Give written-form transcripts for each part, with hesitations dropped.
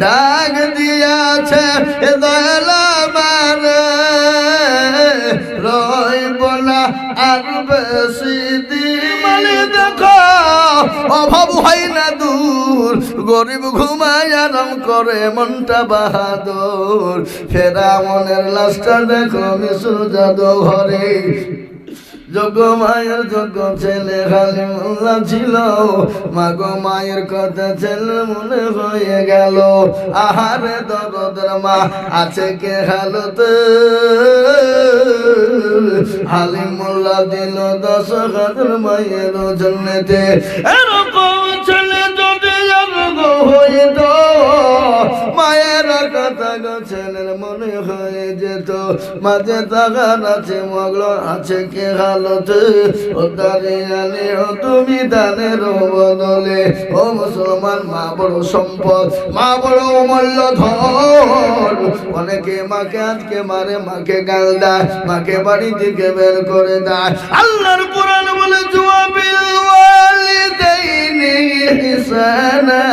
ডাক দিয়াছে দয়াল আমার রইব না আর বেশি দিন দেখো অভাব হয় না দূর গরিব ঘুমায় আরাম করে মনটা বাহাদুর ফেরাউনের লাশটা দেখো মিশর জাদু ঘরে যোগ্য মায়ের যোগ্য ছেলে হালিমুল্লাহ ছিল মাগো মায়ের কথা ছেলে মনে হয়ে গেল আহারে দরদের মা আছে কে হালতে হালিমুল্লাহ দিল 10,000 মায়ের জন্যতে এরকম ছেলে যদি হইত মায়ের কথা গো ছেলের মনে হয়ে যেত মাঝে তাগার আছে মগ্ন আছে কে হালতে ও দাঁড়িয়ে ও তুমি দানের বদলে ও মুসলমান মা বড় সম্পদ মা বড় অমূল্য ধন অনেকে মাকে আজকে মারে মাকে গাল দেয় মাকে বাড়ি থেকে বের করে দেয় আল্লাহর কোরআন বলে জুয়াবিল ওয়ালিদাইনি ইহসানা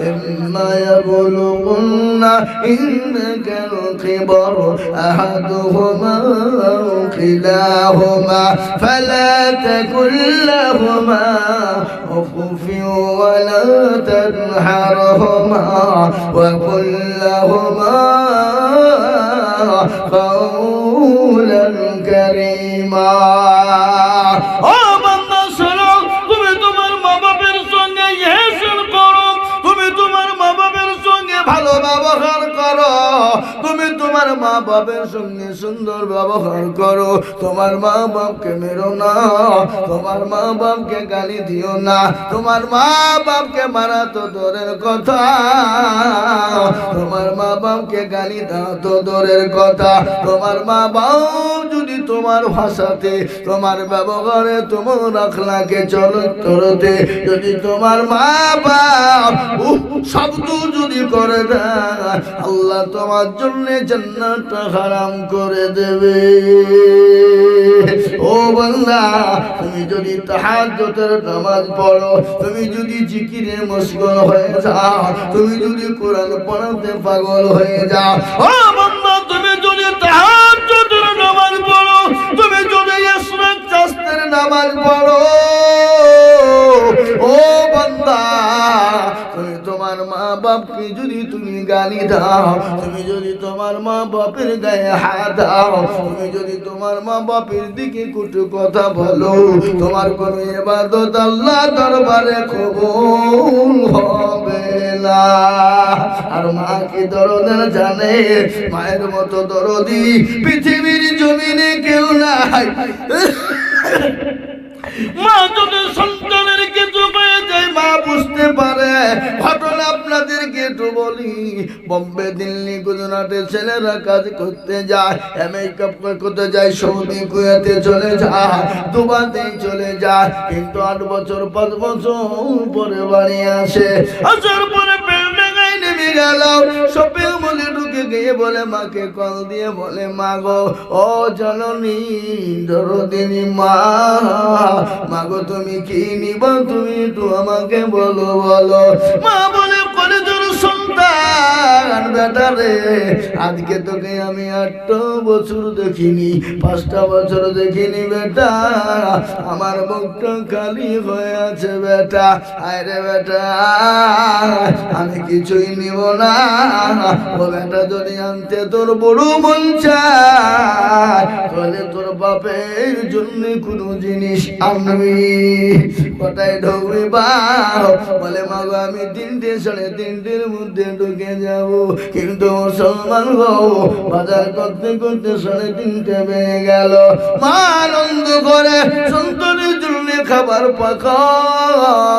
ইম্মা ইয়াবলুগুন্না ইনদাকাল কিবার আহাদুহুমা আও কিলাহুমা ফালা তাকুল লাহুমা উফ ওয়ালা তানহারহুমা ওয়া কুল লাহুমা কাওলান কারীমা ও বান্দা শোনো তুমি তোমার মা বাবার সঙ্গে ইহসান করো তুমি তোমার মা বাবার সঙ্গে ভালো ব্যবহার করো তুমি তোমার মা বাবার সঙ্গে সুন্দর ব্যবহার করো তোমার মা বাপকে মেরো না তোমার মা বাপকে গালি দিও না তোমার মা বাপকে মারা তো দূরের কথা তোমার মা বাপকে গালি দাও তো দূরের কথা তোমার মা বাপ যদি তোমার ভাষাতে তোমার ব্যবহারে তোমার আখলাকে চরিত্রতে যদি তোমার মা বাপ শব্দ যদি করে দেয় আল্লাহ তোমার জন্য জান্নাতটা হারাম করে দেবে ও বান্দা তুমি যদি তাহাজ্জুদের নামাজ পড়ো তুমি যদি জিকিরে মশগুল হয়ে যাও তুমি যদি কোরআন পড়াতে পাগল হয়ে যাও ও বান্দা তুমি যদি তাহাজ্জুদের নামাজ পড়ো তুমি যদি ইশরাক চাস্তের নামাজ পড়ো ও বান্দা তুমি তোমার মা বাপকে যদি তুমি গালি দাও তুমি যদি তোমার মা বাপের গায়ে হাত দাও তুমি যদি তোমার মা বাপের দিকে কটু কথা বলো তোমার কোনো ইবাদত আল্লাহ দরবারে কবুল হবে না আর মা কি দরদের জানে মায়ের মতো দরদি পৃথিবীর জমিনে কেউ নাই মা যদি সন্তানের কিছু হয়ে যায় মা বুঝতে পারে ঘটনা আপনাদেরকে একটু বলি বোম্বে দিল্লি গুজরাটে ছেলেরা কাজ করতে যায় আমেরিকা করতে যায় সৌদি কুয়েতে চলে যায় দুবাইতে চলে যায় কিন্তু 8 বছর 5 বছর পরে বাড়ি আসে আসার পরে পেলডাঙ্গায় নেমে গেল শপিং মলে ঢুকে গিয়ে বলে মাকে কল দিয়ে বলে মা গো ও জননী দরদিনী মা মাগো তুমি কি নিবা তুমি তো আমাকে বলো বলো মা বলে করে তোর সন্তান বেটা রে আজকে তোকে আমি 8 বছর দেখিনি 5টা বছর দেখিনি বেটা আমার বুকটা খালি হয়ে আছে বেটা আরে বেটা আমি কিছুই নিব না ও বেটা যদি আনতে তোর বড় মন চায় তাহলে তোর বাপের জন্য কোনো জিনিস আনবি কোথায় ঢুকবি বাপ বলে মা গো আমি 3টে 3:30-এর মধ্যে ঢুকে যাব কিন্তু মুসলমান গো বাজার করতে করতে 3:30 বেজে গেল মা আনন্দ করে সন্তানের জন্য খাবার পাকায়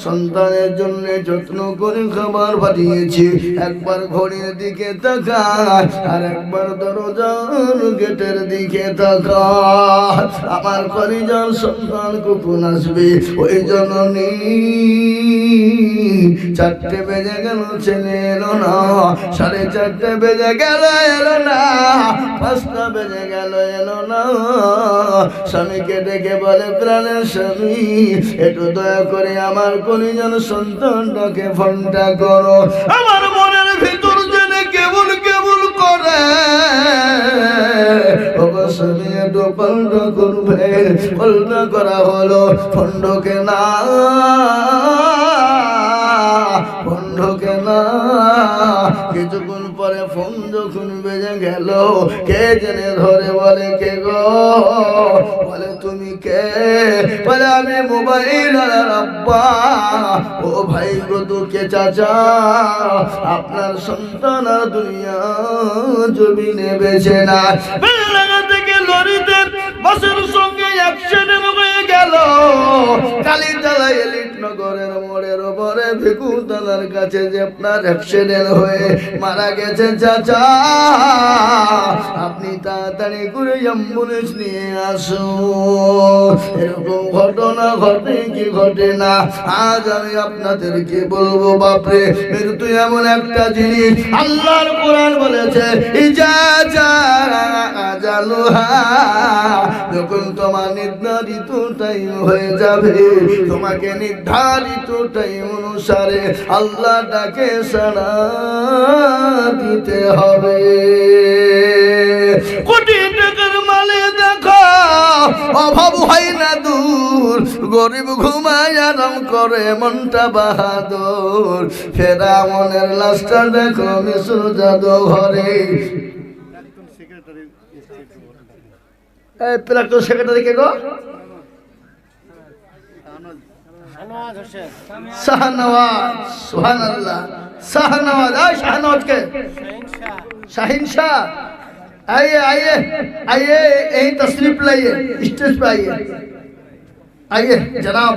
সন্তানের জন্য যত্ন করে খাবার পাঠিয়েছি একবার ঘড়ির দিকে তাকায় আর একবার দরজার গেটের দিকে তাকায় আমার পরিজন সন্তান কখন আসবে ওই জননী 4টে বেজে গেল ছেলে এলো না 4:30 বেজে গেল এলো না 5টা বেজে গেল এলো না স্বামীকে ডেকে বলে বলে প্রাণের স্বামী একটু দয়া করে আমার কোনজন সন্তানটাকে ফোনটা করো, আমার মনের ভিতর জেনে কেবল কেবল করে স্বামী একটু পাল্টা করবে। পাল্টা করা হলো, ফন্ডকে না কিছুক্ষণ পরে ফোন যখন বেজে গেল, কে জেনে ধরে বলে কে গো, বলে তুমি কে, বলে আমি মোবাইল আব্বা। ও ভাই গো দুঃখে চাচা, আপনার সন্তান আর দুনিয়া জমিনে বেছে না। বেলাগা থেকে লরিতে বাসের সঙ্গে অ্যাক্সিডেন্ট হয়ে গেল কালীতলা এলিট নগরের মোড়ের উপরে ভিকুতলার কাছে যে আপনার অ্যাক্সিডেন্ট হয়ে মারা গেছে চাচা, আপনি তাড়াতাড়ি করে অ্যাম্বুলেন্স নিয়ে আসুন। এরকম ঘটনা ঘটে কি ঘটে না আজ আমি আপনাদেরকে বলবো। বাপরে, মৃত্যু এমন একটা জিনিস, আল্লাহর কোরআন বলেছে যখন তোমার নির্ধারিত টাইম হয়ে যাবে, তোমাকে নির্ধারিত টাইম অনুসারে আল্লাহটাকে সাড়া দিতে হবে। কোটি টাকার মালে দেখো অভাব হয় না দূর, গরিব ঘুমায় আরাম করে মনটা বাহাদুর। ফেরাউনের লাশটা দেখো মিশর জাদু ঘরে। প্রাক্তন সেক্রেটারি কে গো? শাহনওয়াজ। সুবহানাল্লাহ। শাহনওয়াজ। শাহনওয়াজ কে? শাহিন शाह। आइए आइए आइए, यही तशरीफ लाइए, स्टेज पे आइए। आइए जनाब,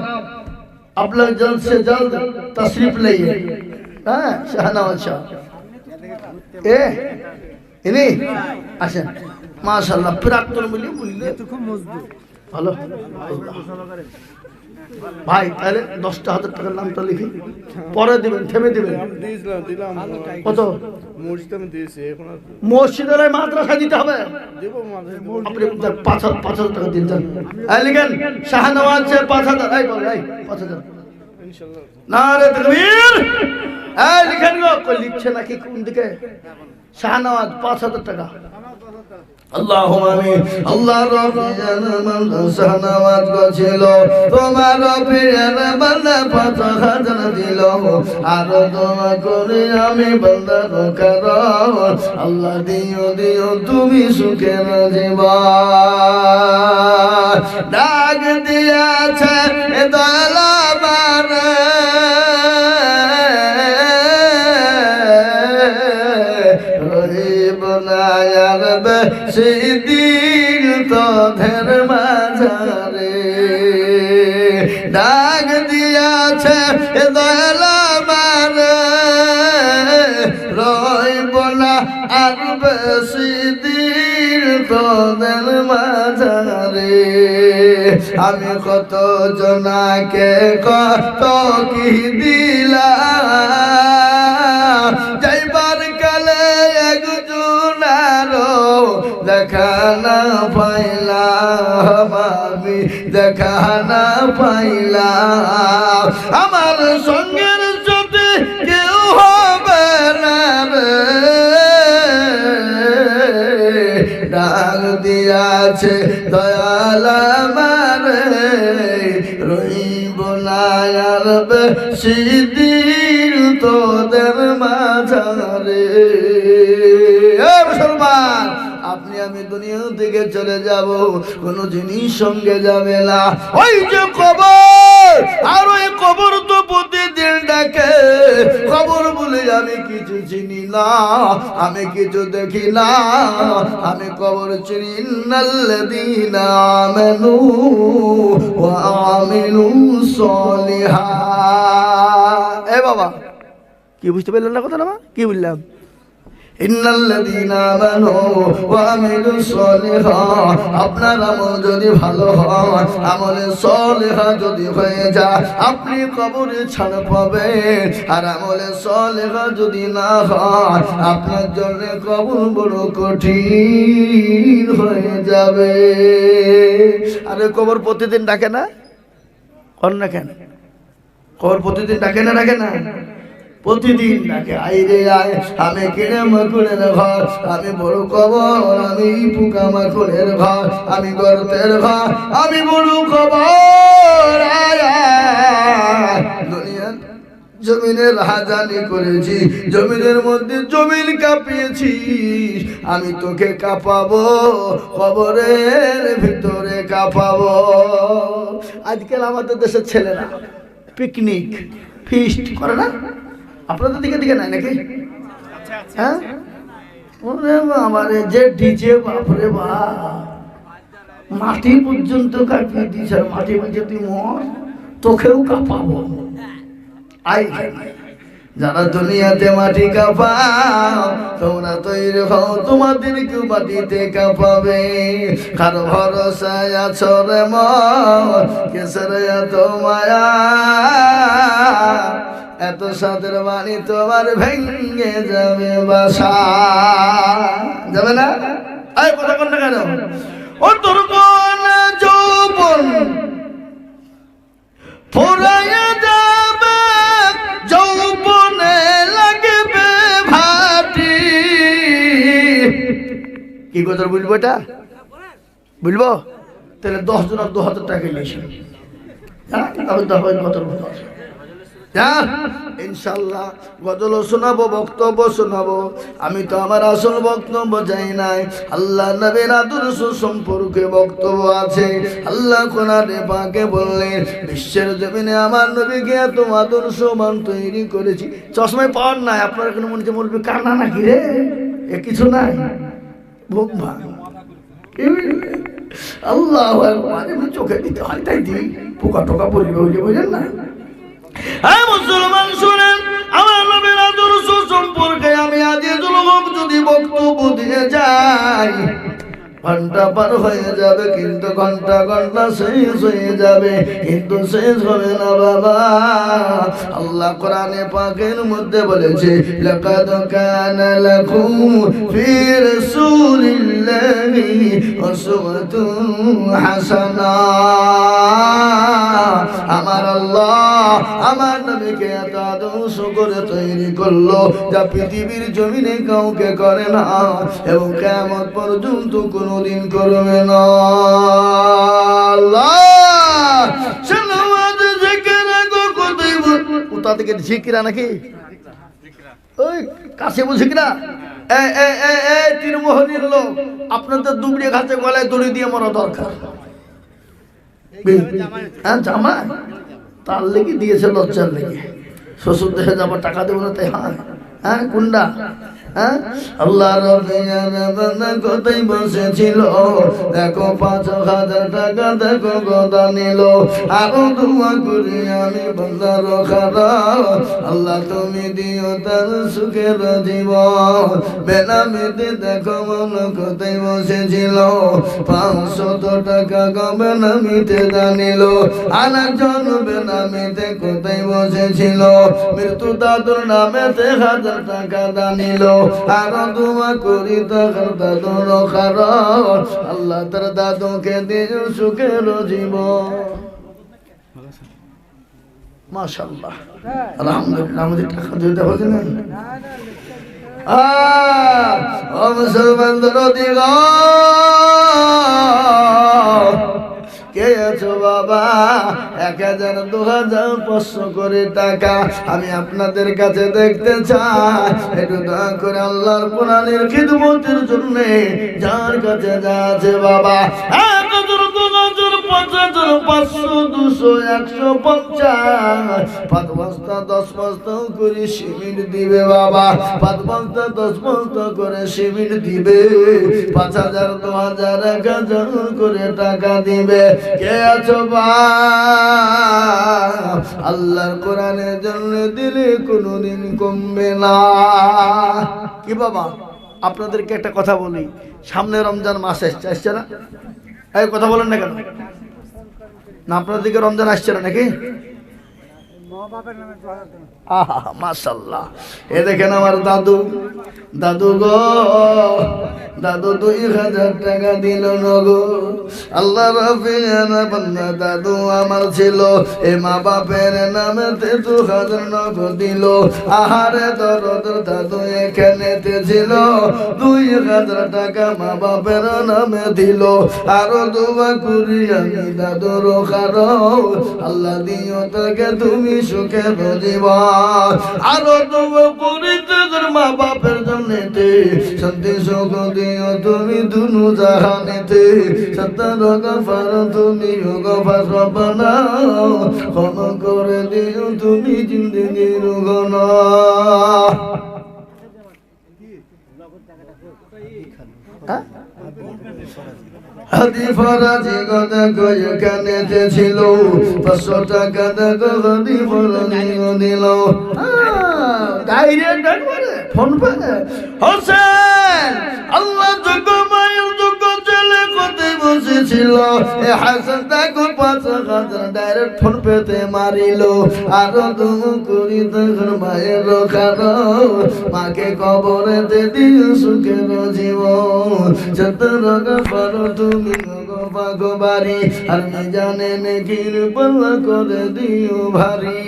आप लोग जल्द से जल्द तशरीफ लाइए। हाँ, शाहनवाज शाह इन्हीं। अच्छा माशाल्लाह, প্রাক্তন বলি বললে তো খুব মজবুত, ভালো ভাই। তাহলে 10,000 টাকার নামটা লিখি, পরে দিবেন, থেমে দিবেন। কত? মসজিদ মাদ্রাসা দিতে হবে, আপনি 5,000 টাকা দিন। লিখেন শাহনওয়াজ 5,000। 5,000 নারে তাকবীর। লিখেন গো, লিখছে নাকি কোন দিকে? শাহনওয়াজ 5,000 টাকা। আল্লাহুম্মা আমিন। আল্লাহ রাব্বি জানামান শাহনওয়াজ গছিল, তোমার প্রিয়র বান্দা 5,000 দিল। আর দোয়া করে আমি বান্দার কারণ, আল্লাহ দিও দিও তুমি সুখের জীবন। ডাক দিয়াছে দয়ালাবার সেদিন তোদের মাঝারে ডাক দিয়াছে দয়ালা মারে, রইব না আর বেশি দিন তোদের মাঝারে। আমি কত জনাকে কত কি দিলাম, যাইবার কালে একজনারও দেখা না পাইলাম, আমি দেখা না পাইলাম। আমার সঙ্গের সাথে কেউ হবে না রে, ডাক দিয়াছে দয়াল আমারে, রইব না আর বেশি দিন তোদের মাঝারে। মুসলমান, আপনি আমি দুনিয়া থেকে চলে যাব, কোন জিনিস সঙ্গে যাবে না। ওই যে কবর, আর ওই কবর তো প্রতিদিন ডাকে। কবর বলে আমি কিছু চিনি না, আমি কিছু দেখি না, আমি কবর চিনি। ইন্নাল্লাযীনা আমানু ওয়া আমিলুস সলিহাত। এ বাবা, কি বুঝতে পারলেন না কথা? না কি বললাম? ইন্নাল্লাযীনা আমানু ওয়া আমিলুস সলিহাত, আপনার আমল যদি ভালো হয়, আমলে সলিহা যদি হয়ে যায়, আপনি কবরে ছাড় পাবেন। আর আমলে সলিহা যদি না হয়, আপনার জন্য কবর বড় কঠিন হয়ে যাবে। আরে কবর প্রতিদিন ডাকে না? কর না কেন? কবর প্রতিদিন ডাকে না? ডাকে না? প্রতিদিন ডাকে, আই রে আয়, আমি কিনে মাকুড়ের ঘর, আমি বড় কবর, আমি পোকা মাকুড়ের ঘর, আমি গর্তের ঘর, আমি বড় কবর। দুনিয়া জমিনের রাজধানী করেছি, জমিনের মধ্যে জমিন কাঁপিয়েছি, আমি তোকে কাঁপাবো, কবরের ভিতরে কাঁপাবো। আজকাল আমাদের দেশের ছেলেরা পিকনিক ফিস্ট করে না? আপনাদের দিকে দিকে নাই নাকি? হ্যাঁ, আমার যে ডিজে, বাপরে বাপ, মাটি পর্যন্ত কাঁপিয়ে দিয়েছে। মাটি বলছে তুই মর, তোকেও কাঁপাবো। আই যারা দুনিয়াতে মাটি কাঁপাও, তোমরা তৈরি হও, তোমাদেরকেও মাটিতে কাঁপাবে। কারো ভরসায় আছো রে মন, কেসের এত মায়া, এত সাদের বাণী তোমার ভেঙে যাবে বাসা। যাবে না? আয় কথা কোন না কেন? ও তোর কোন যৌবন ফুরাইয়া যাবে, যৌবনে লাগবে ভাটি। কি কথা বলবো? এটা বলবো তাহলে 10 জন 2000 টাকা নিয়েছি, ইনশাল্লাহ গজল শোনাবো, বক্তব্য শোনাবো। আমি তো আমার আসল বক্তব্য চাই নাই, আল্লাহ নবীর আদর্শ সম্পর্কে বক্তব্য আছে। আল্লাহ কোরআনে পাকে বললেন, বিশ্বের জমিনে আমার নবীকে এত আদর্শবান তৈরি করেছি। চশমায় পাওয়ার নাই, আপনার কোনো মনে হচ্ছে বলবে কান্না নাকি রে, এ কিছু নাই, ভোগ ভাগ আল্লাহ চোখে দিতে হয়, তাই দিই পোকা টোকা পড়বে, বুঝলেন না? হ্যাঁ মুসলমান শুনেন, আমার নবীর আদর্শ সম্পর্কে আমি আজিজুল হক যদি বক্তব্য দিয়ে যাই, ঘন্টা পার হয়ে যাবে, কিন্তু ঘন্টা ঘন্টা শেষ হয়ে যাবে, কিন্তু শেষ হবে না বাবা। আল্লাহ কোরআনে পাকের মধ্যে বলেছে, লাকাদ কানা লাকুম ফি রাসূলিল্লাহি উসওয়াতুন হাসানাহ। আমার আল্লাহ আমার নবীকে এত আদর্শ করে তৈরি করলো, যা পৃথিবীর জমিনে কাউকে করে না এবং কিয়ামত পর্যন্ত কোনদিন করবে না। আল্লাহ সালাওয়াত জিকির গো কতই কোথা থেকে জিকিরা নাকি? ওই কাছে বুঝিকরা এ এ এ এ তিরমোহনীর লোক, আপনাদের দুবড়ি ঘাসে গলায় দড়ি দিয়ে মরা দরকার। হ্যাঁ জামাই তার লেগে দিয়েছে, লজ্জার লেগে, শ্বশুর দেশে যাবার টাকা দেবো না তাই। হ্যাঁ হ্যাঁ কুন্ডা, হ্যাঁ আল্লাহ কোথায় বসেছিল, দেখো 5,000 টাকা দেখো কথা নিল, আরো দোয়া করি আমি বন্দার খারাপ, আল্লাহ তুমি দিও তার সুখের জীবন। বেনামিতে দেখো মন কোথায় বসেছিল, 500 টাকা বেনামিতে জানিল, আর একজন বেনামিতে কোথায় বসেছিল, মৃত্যু দাদুর নামেতে 1000 টাকা দানিল, আরো দোয়া করি তার দাদুর খারাপ, আল্লাহ তার দাদুকে দিও সুখের জীবন। মাশাআল্লাহ আলহামদুলিল্লাহ, আমাদের টাকা দিতে হবে না। ও মুসলমান দরদিগ কে আছো বাবা, 1000 2000 500 করে টাকা আমি আপনাদের কাছে দেখতে চাই, একটু দয়া করে আল্লাহর কোরআনের খিদমতের জন্য যার কাছে যা আছে বাবা, 500 200 150 5 বস্তা 10 বস্তা করে সিমেন্ট দিবে বাবা, 5 বস্তা 10 বস্তা করে সিমেন্ট দিবে, 5000 2000 1000 করে টাকা দিবে। কে আছো বাপ, আল্লাহর কোরআনের জন্য দিলে কোনোদিন কমবে না। কি বাবা আপনাদেরকে একটা কথা বলি, সামনে রমজান মাস আসছে না? এই কথা বলেন না কেন? না আপনাদের দিকে রমজান আসছে না নাকি? মাশাআল্লাহ। এ দেখেন আমার দাদু, দাদু গো, দাদু 2000 টাকা দিল নগো। আল্লাহ রাফিয়ানা বান্দা দাদু আমার ছিল, এ মা বাপের নামেতে 2000 নগদ দিল। আহারে দরদ দাদু এখানেতে ছিল, 2000 টাকা মা বাপের নামে দিল। আরো দোয়া করি আমি দাদুর খারো, আল্লাহ দিও তাকে তুমি সুখে জীবন। আরো দোয়া করি তোদের মা বাপের জন্যে, শান্তি সুখ দিও তুমি দুনু জাহানেতে। সত্তর গফার তুমি গফার রব্বানা, ক্ষমা করে দিও তুমি জিন্দেগির গুনাহ। হাদি ফরাজি কথা কই কানেতে ছিল, 500 টাকা দেখো হাদি ফরাজি দিল। ডাইরেক্ট একবারে ফোন পে। হোসেন আল্লাহ যোগ্য মায়ের যোগ্য ছেলে কোথায় বসেছিল, এ হাসান দেখো 5000 ডাইরেক্ট ফোন পেতে মারিল। আরো তুমি করি তখন মায়ের খানো, মাকে কবরেতে দিও সুখের জীবন। সত্তর গফার তুমি গফা বাড়ি, আর জানে নেকির পাল্লা করে দিও ভারী।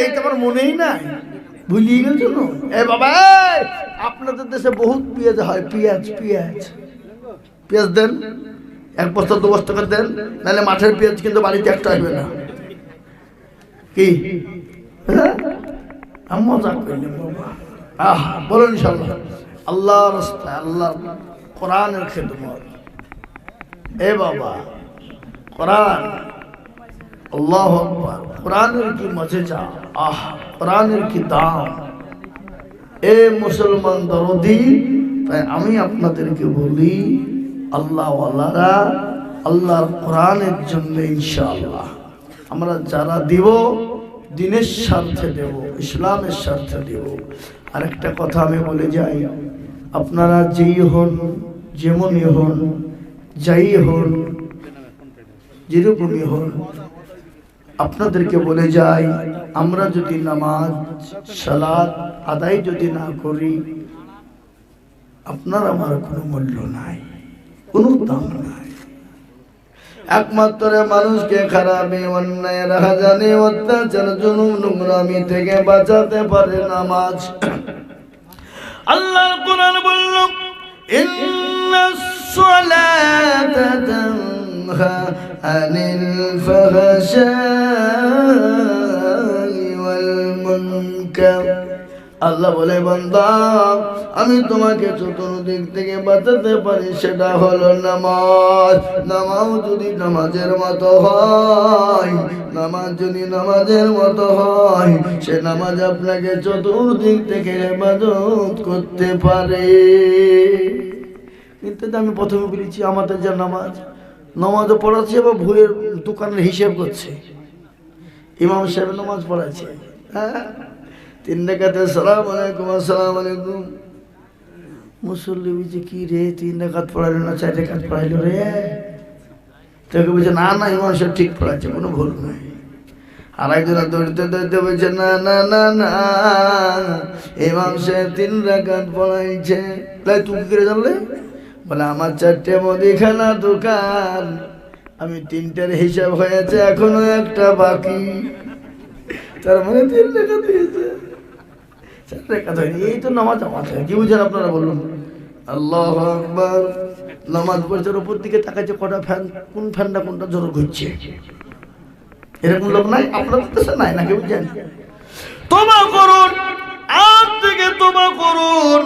এই তোমার মনেই নাই, ভুলিয়ে গেছো না? এ বাবা আপনাদের দেশে বহুত পেঁয়াজ হয়, পেঁয়াজ পেঁয়াজ পেঁয়াজ দেন, 1 বস্তা 2 বস্তা করে দেন, নাহলে মাঠের পেঁয়াজ কিন্তু বাড়িতে একটা আসবে না। কি মজা করলেন বাবা? বলুন ইনশাআল্লাহ। আল্লাহর রাস্তায়, আল্লাহর কোরআনের খেদমত। এ বাবা কোরআন, আল্লাহু আকবার। কোরআনের কি মজা, কোরআনের কি দাম। এ মুসলমান দরদি, তাই আমি আপনাদেরকে বলি, আল্লাহ ওয়ালারা আল্লাহর কোরআনের জন্য ইনশাআল্লাহ আমরা যারা দিব, দিনের স্বার্থে দেব, ইসলামের স্বার্থে দেব। আরেকটা কথা আমি বলে যাই, আপনারা যেই হন, যেমনই হন, যাই হন, যেরকমই হন, আপনাদেরকে বলে যাই, আমরা যদি নামাজ সালাত আদায় যদি না করি, আপনার আমার কোনো মূল্য নাই, কোনো দাম নাই। একমাত্র মানুষকে খারাপি, অন্যায়, রাহাজানি, অত্যাচার, জুলুম, নোংরামি থেকে বাঁচাতে পারে নামাজ। আল্লাহর কোরআন বলল, ইন্নাস সালাতা তানহা আনিল ফাহশাই ওয়াল মুনকার। আল্লাহ বলে, বান্দা আমি তোমাকে চতুর্দিক থেকে বাঁচাতে পারি, সেটা হলো নামাজ। নামাজ যদি নামাজের মতো হয়, নামাজ যদি নামাজের মতো হয়, সে নামাজ আপনাকে চতুর্দিক থেকে ইবাদত করতে পারে। কিন্তু আমি প্রথমে বলেছি, আমাদের যা নামাজও পড়াচ্ছে বা ভুয়ের দোকানের হিসেব করছে। ইমাম সাহেব নামাজ পড়াচ্ছে, হ্যাঁ 3 রাকাতে সালাম আলাইকুম, আসসালামু আলাইকুম। মুসল্লি বুঝে কি রে, 3 রাকাত পড়াইলো না 4 রাকাত পড়াইলো রে? তোকে বলছে না না ইমাম সাহেব ঠিক পড়াচ্ছে, কোনো ভুল নাই। আর একজনে দৌড়তে দৌড়তে বলছে না না না না, ইমাম সাহেব 3 রাকাত পড়াইছে। তাই তুই কি করে জানলে? বলে আমার 4টে মুদিখানা দোকান, আমি 3টার হিসাব হয়েছে, এখনো একটা বাকি। তার মানে 3 রাকাত দিয়েছে, 4 রাকাত হয়নি। এই তো নামাজ। আমার কি বুঝেন আপনারা বলুন? আল্লাহু আকবার। নামাজ পড়ছে, উপর দিকে তাকাচ্ছে কটা ফ্যান, কোন ফ্যানটা কোনটা জোরে ঘুরছে। এরকম লোক নাই আপনাদের দেশে? নাই নাকি? বুঝছেন? তওবা করুন, আজ থেকে তওবা করুন,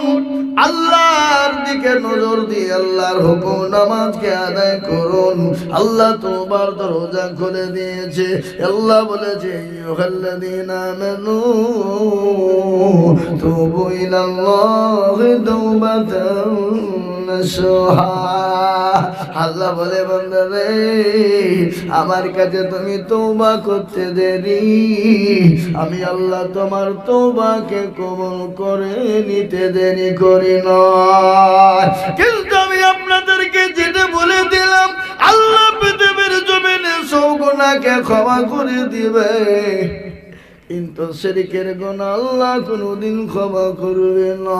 আল্লাহর দিকে নজর দিয়ে আল্লাহর হুকুম নামাজকে আদায় করুন। আল্লাহ তওবার দরজা খুলে দিয়েছে। আল্লাহ বলেছে, আইয়ুহাল্লাযীনা আমানু তুবু ইলাল্লাহি তাওবাতান নাসুহা। আল্লাহ বলে বান্দা রে আমার কাছে তুমি তওবা করতে দেরি, আমি আল্লাহ তোমার তওবাকে কবুল করে নিতে দেরি করি না। কিন্তু আমি আপনাদেরকে যেটা বলে দিলাম আল্লাহ পৃথিবীর জমিনে সব গুনাহকে ক্ষমা করে দিবে, কিন্তু শিরকের গুনাহ আল্লাহ কোনদিন ক্ষমা করবে না।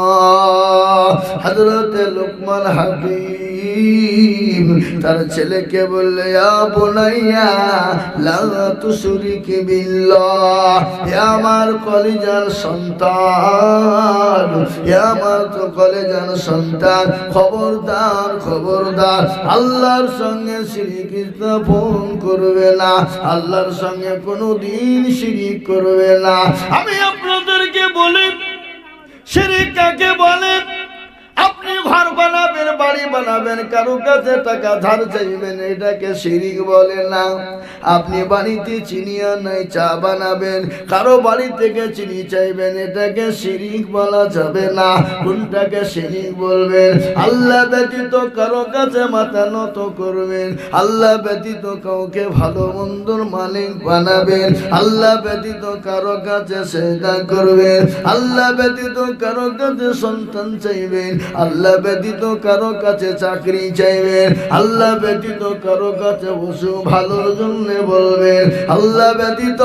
হযরতে লোকমান হাকিম তার ছেলেকে বললে ইয়া বুনাইয়া লা তুশরিক বিল্লাহ, হে আমার কলিজার সন্তান, হে আমার তো কলিজার সন্তান, খবরদার খবরদার আল্লাহর সঙ্গে শিরক স্থাপন করবে না, আল্লাহর সঙ্গে কোনদিন শিরক করবে না। আমি আপনাদেরকে বলি শিরক কাকে বলে? আপনি ঘর বানাবেন, বাড়ি বানাবেন, কারো কাছে টাকা ধার চাইবেন, এটাকে শিরক বলে না। আপনি বাড়িতে চিনি আর নাই চা বানাবেন, কারো বাড়ি থেকে চিনি চাইবেন, এটাকে শিরক বলা যাবে না। কোনটাকে শিরক বলবেন? আল্লাহ ব্যতীত কারো কাছে মাথা নত করবেন, আল্লাহ ব্যতীত কাউকে ভালো মন্দর মালিক বানাবেন, আল্লাহ ব্যতীত কারো কাছে সেজদা করবেন, আল্লাহ ব্যতীত কারো কাছে সন্তান চাইবেন, আল্লাহ ব্যতীত কারো কাছে চাকরি চাইবেন, আল্লাহ ব্যতীত কারো কাছে বসু ভালোর জন্য বলবেন, আল্লাহ ব্যতীত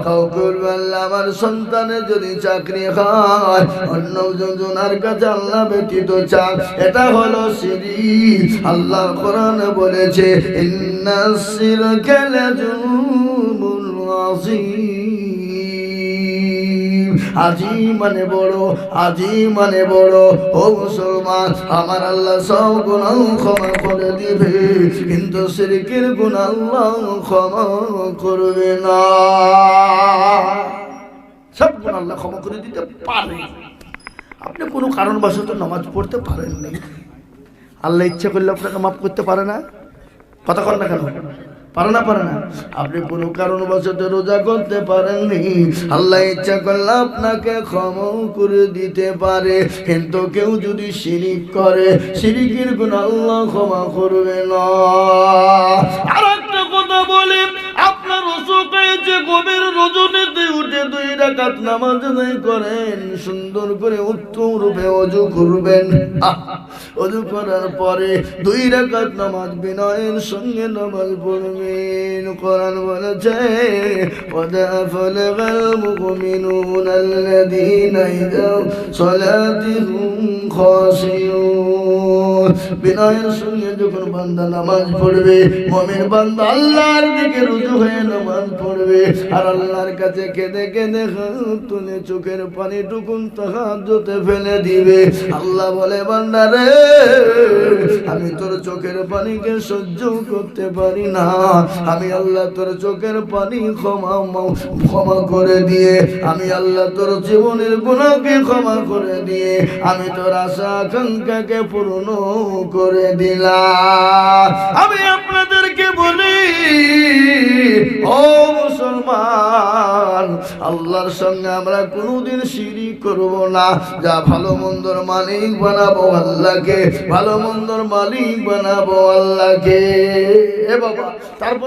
কাউকে বলবেন আমার সন্তানের যদি চাকরি হয় অন্য জনের কাছে আল্লাহ ব্যতীত চান, এটা হলো শিরক। আল্লাহ কোরআনে বলেছে ইন্নাস শিরকা লাযুলমুন আযীম, আজিম মানে বড়, আজিম মানে বড়। ও মুসলমান, আমার আল্লাহ সব গুনাহ ক্ষমা করে দিবে, কিন্তু শিরকের গুনাহ আল্লাহ ক্ষমা করবে না। সব গুনাহ আল্লাহ ক্ষমা করে দিতে পারে। আপনি কোনো কারণবশত নামাজ পড়তে পারেননি, আল্লাহ ইচ্ছা করলে আপনাকে মাফ করতে পারে না? কথা কর না কেন? পারে না? পারে না? আপনি কোনো কারণবশত রোজা করতে পারেননি, আল্লাহ ইচ্ছা করলে আপনাকে ক্ষমা করে দিতে পারে, কিন্তু কেউ যদি শিরক করে শিরকের গুনাহ আল্লাহ ক্ষমা করবে না। আর একটা কথা বলি, আপনার অসুখ হয়েছে, গভীর রজনীতে উঠে 2 রাকাত নামাজ আদায় করেন, সুন্দর করে উত্তম রূপে ওযু করবেন, ওযু করার পরে 2 রাকাত নামাজ বিনয়ের সঙ্গে নামাজ পড়বেন। কোরআন বলেছে ওয়াদা ফালাগাল মুমিনুনা আল্লাযীনা ইযা সালাতুহুম খাশিউন। বিনয়ের সঙ্গে যখন বান্দা নামাজ পড়বে, মুমিন বান্দা আল্লাহর দিকে রুজু হয়ে নামাজ পড়বে, আর আল্লাহর কাছে কেঁদে কেঁদে হাত তুলে চোখের পানি টুকুন তাহাজ্জুদে ফেলে দিবে। আল্লাহ বলে বান্দা রে আমি তোর চোখের পানিকে সহ্য করতে পারি না, আমি আল্লাহ তোর চোখের পানি ক্ষমা করে দিয়ে, আমি আল্লাহ তোর জীবনের গুনাহকে ক্ষমা করে দিয়ে, আমি তোর আশা আকাঙ্ক্ষাকে পূর্ণ করে দিলাম। আমি আপনাদেরকে বলি ও মুসলমান, আল্লাহর সঙ্গে আমরা কোনোদিন শিরক করব না। যা ভালো মন্দর মালিক বানাবো আল্লাহকে, ভালো মন্দর মালিক বানাবো আল্লাহকে। এ বাবা, তারপর